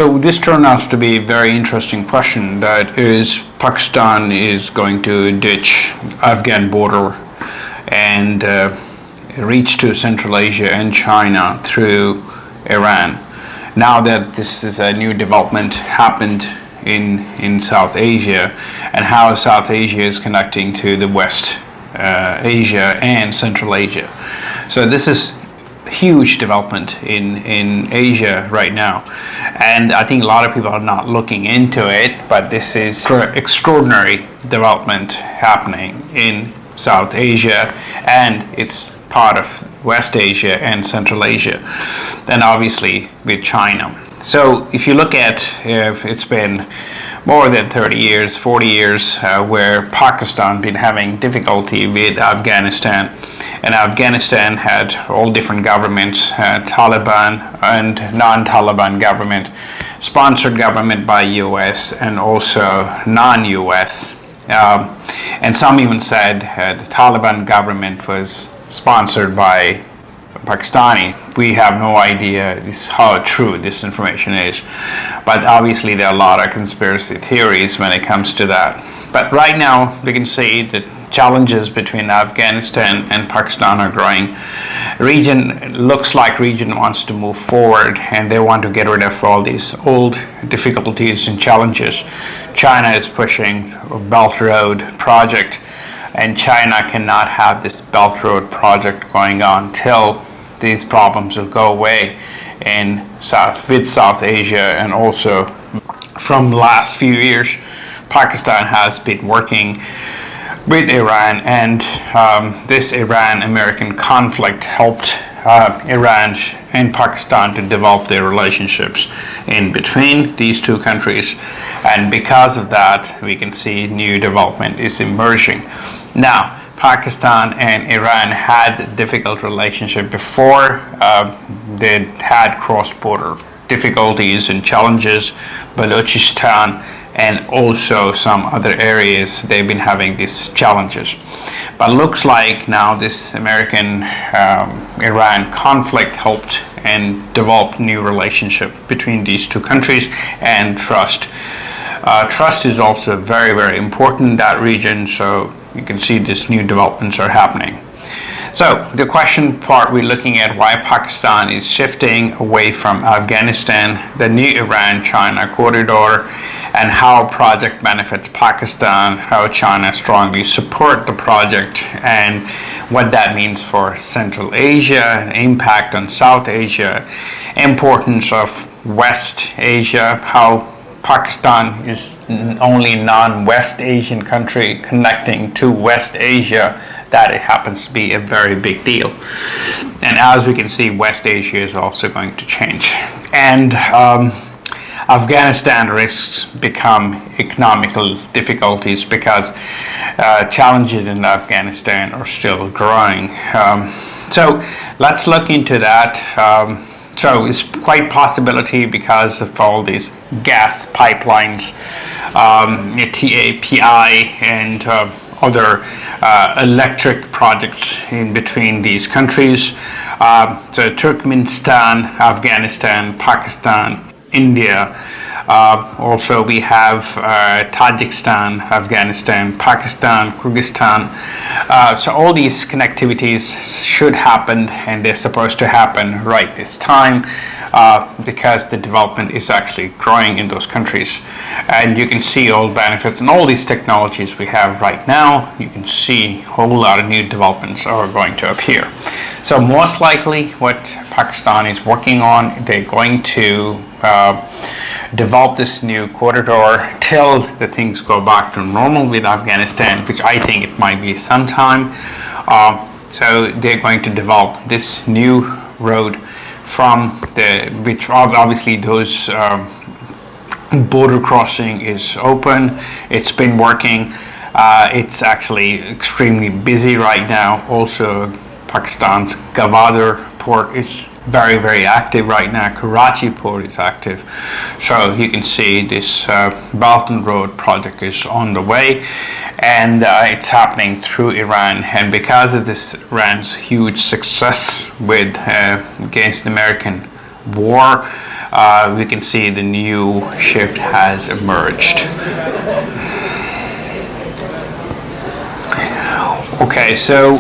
So this turned out to be a very interesting question. That is, Pakistan is going to ditch Afghan border and reach to Central Asia and China through Iran. Now that this is a new development happened in South Asia, and how South Asia is connecting to the West Asia and Central Asia. So this is huge development in Asia right now, and I think a lot of people are not looking into it, but this is extraordinary development happening in South Asia, and it's part of West Asia and Central Asia, and obviously with China. So if you look at it's been more than 30 years, 40 years, where Pakistan been having difficulty with Afghanistan. And Afghanistan had all different governments, Taliban and non-Taliban government, sponsored government by US and also non-US. And some even said the Taliban government was sponsored by Pakistani. We have no idea how true this information is, but obviously there are a lot of conspiracy theories when it comes to that. But right now we can see that challenges between Afghanistan and Pakistan are growing. Looks like region wants to move forward, and they want to get rid of all these old difficulties and challenges. China is pushing a Belt Road project, and China cannot have this Belt Road project going on till these problems will go away with South Asia. And also from the last few years, Pakistan has been working with Iran, and this Iran-American conflict helped Iran and Pakistan to develop their relationships in between these two countries, and because of that we can see new development is emerging. Now Pakistan and Iran had a difficult relationship before. They had cross-border difficulties and challenges. Balochistan and also some other areas, they've been having these challenges. But looks like now this American-Iran conflict helped and developed new relationship between these two countries, and trust. Trust is also very, very important in that region, so you can see these new developments are happening. So the question part, we're looking at why Pakistan is shifting away from Afghanistan, the new Iran-China corridor, and how project benefits Pakistan, how China strongly support the project, and what that means for Central Asia, impact on South Asia, importance of West Asia, how Pakistan is only non-West Asian country connecting to West Asia, that it happens to be a very big deal. And as we can see, West Asia is also going to change. And Afghanistan risks become economical difficulties because challenges in Afghanistan are still growing. So let's look into that. So it's quite possibility because of all these gas pipelines, TAPI, and other electric projects in between these countries. So Turkmenistan, Afghanistan, Pakistan, India. Also we have Tajikistan, Afghanistan, Pakistan, Kyrgyzstan. So all these connectivities should happen, and they're supposed to happen right this time because the development is actually growing in those countries. And you can see all benefits and all these technologies we have right now. You can see a whole lot of new developments are going to appear. So most likely what Pakistan is working on, they're going to develop this new corridor till the things go back to normal with Afghanistan, which I think it might be some time. So they're going to develop this new road from which obviously those border crossing is open. It's been working. It's actually extremely busy right now. Also Pakistan's Gwadar port is very, very active right now. Karachi port is active. So you can see this Belt and Road project is on the way, and it's happening through Iran. And because of this Iran's huge success with against the American war, we can see the new shift has emerged. Okay, so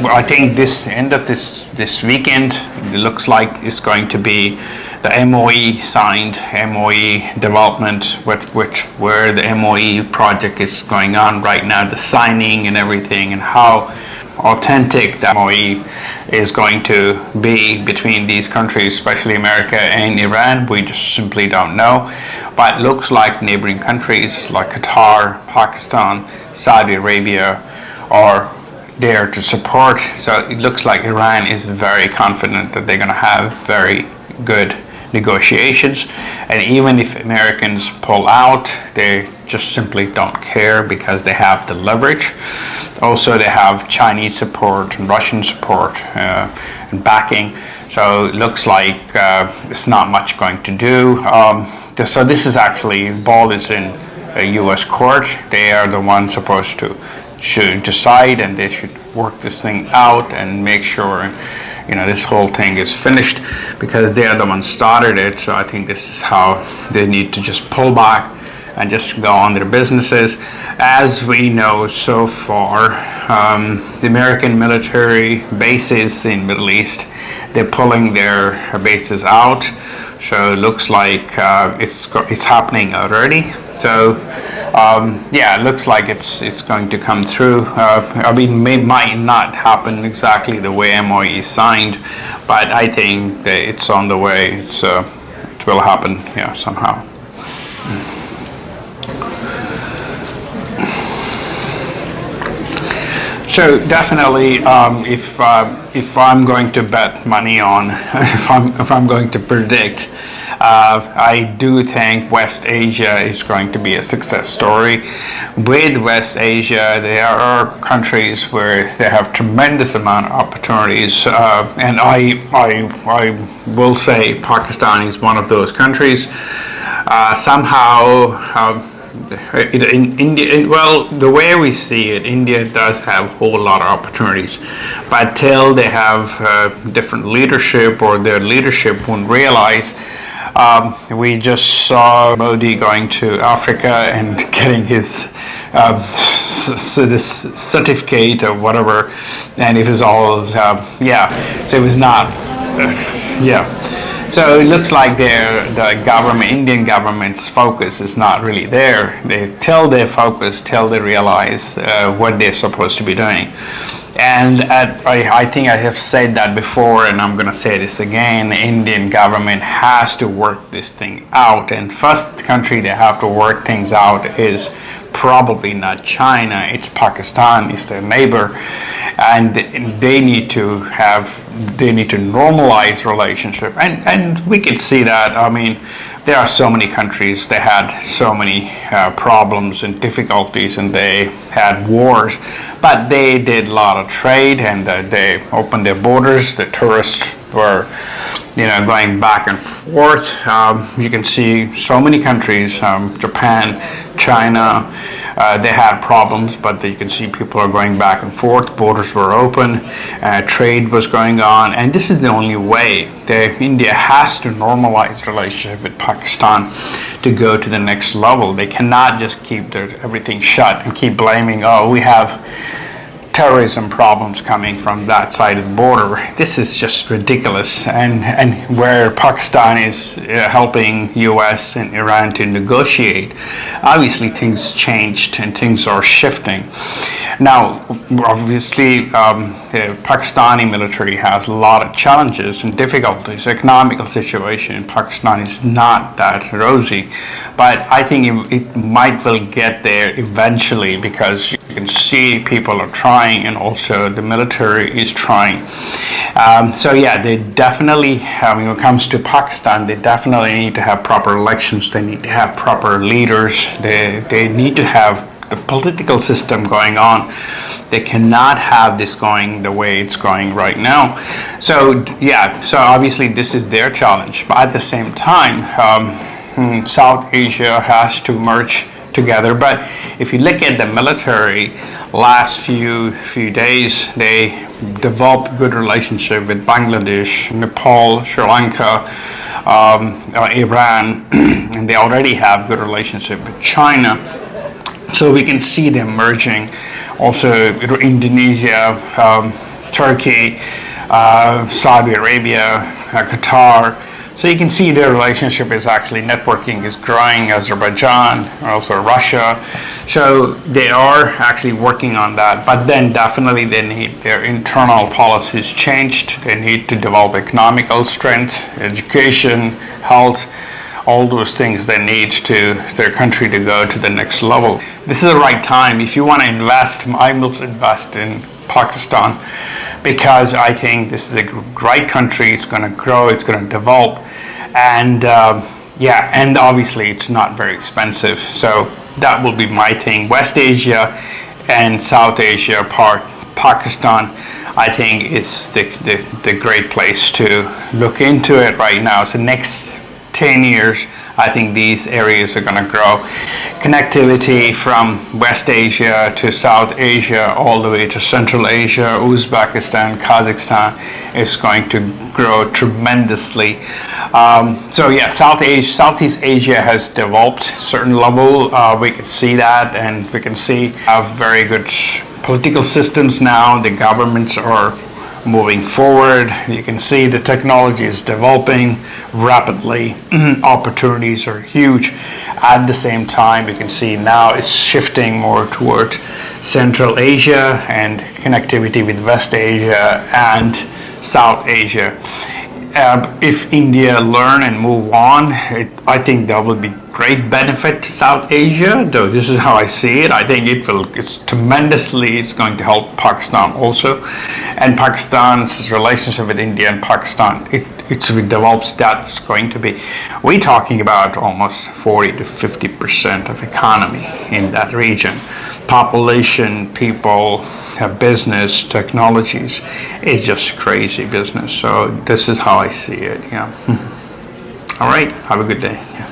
I think this end of this weekend, it looks like it's going to be the MOE signed, MOE development, where the MOE project is going on right now, the signing and everything, and how authentic the MOE is going to be between these countries, especially America and Iran. We just simply don't know. But it looks like neighboring countries like Qatar, Pakistan, Saudi Arabia are there to support. So it looks like Iran is very confident that they're going to have very good negotiations, and even if Americans pull out, they just simply don't care because they have the leverage. Also, they have Chinese support and Russian support and backing, so it looks like it's not much going to do. So this is actually, ball is in a US court. They are the ones supposed to should decide, and they should work this thing out and make sure this whole thing is finished, because they are the ones started it. So I think this is how they need to just pull back and just go on their businesses. As we know so far, the American military bases in Middle East, they're pulling their bases out. So it looks like it's happening already. So yeah, it looks like it's going to come through. I mean, it might not happen exactly the way MOE is signed, but I think that it's on the way. It will happen, yeah, somehow. So definitely, if I'm going to bet money on, if I'm going to predict, I do think West Asia is going to be a success story. With West Asia, there are countries where they have tremendous amount of opportunities, and I will say Pakistan is one of those countries. Somehow, in India, well, the way we see it, India does have a whole lot of opportunities, but till they have different leadership, or their leadership won't realize. We just saw Modi going to Africa and getting his this certificate or whatever, and it was all yeah. So it was not yeah. So it looks like the government, Indian government's focus is not really there. Till they focus, till they realize what they're supposed to be doing. And I think I have said that before, and I'm going to say this again. Indian government has to work this thing out, and first country they have to work things out is probably not China, it's Pakistan, it's their neighbor, and they need to normalize relationship, and we can see that. I mean, there are so many countries, they had so many problems and difficulties, and they had wars, but they did a lot of trade, and they opened their borders. The tourists were going back and forth. You can see so many countries, Japan, China, they had problems, but you can see people are going back and forth. Borders were open, trade was going on, and this is the only way that India has to normalize relationship with Pakistan to go to the next level. They cannot just keep everything shut and keep blaming, oh, we have terrorism problems coming from that side of the border. This is just ridiculous. And where Pakistan is helping US and Iran to negotiate, obviously things changed and things are shifting. Now, obviously, the Pakistani military has a lot of challenges and difficulties. The economical situation in Pakistan is not that rosy, but I think it might well get there eventually, because you can see people are trying, and also the military is trying. So yeah, they definitely, when it comes to Pakistan, they definitely need to have proper elections. They need to have proper leaders. They need to have the political system going on. They cannot have this going the way it's going right now. So yeah, so obviously this is their challenge, but at the same time, South Asia has to merge together. But if you look at the military, last few days they developed good relationship with Bangladesh, Nepal, Sri Lanka, Iran, and they already have good relationship with China. So we can see them merging. Also Indonesia, Turkey, Saudi Arabia, Qatar. So you can see their relationship is actually networking is growing. Azerbaijan, also Russia. So they are actually working on that. But then definitely they need their internal policies changed. They need to develop economical strength, education, health, all those things they need to their country to go to the next level. This is the right time. If you want to invest, I will invest in Pakistan, because I think this is a great country. It's going to grow, it's going to develop, and and obviously it's not very expensive. So that will be my thing. West Asia and South Asia part, Pakistan, I think it's the great place to look into it right now. So next 10 years, I think these areas are going to grow. Connectivity from West Asia to South Asia, all the way to Central Asia, Uzbekistan, Kazakhstan is going to grow tremendously. Southeast Asia has developed certain level. We can see that, and we can see have very good political systems now. The governments are moving forward. You can see the technology is developing rapidly. Opportunities are huge. At the same time, you can see now it's shifting more towards Central Asia and connectivity with West Asia and South Asia. If India learn and move on, I think that will be great benefit to South Asia, though this is how I see it. I think it's going to help Pakistan also. And Pakistan's relationship with India and Pakistan, it develops, that's going to be, we're talking about almost 40 to 50% of economy in that region. Population, people, business, technologies, it's just crazy business. So this is how I see it, yeah. All right, have a good day. Yeah.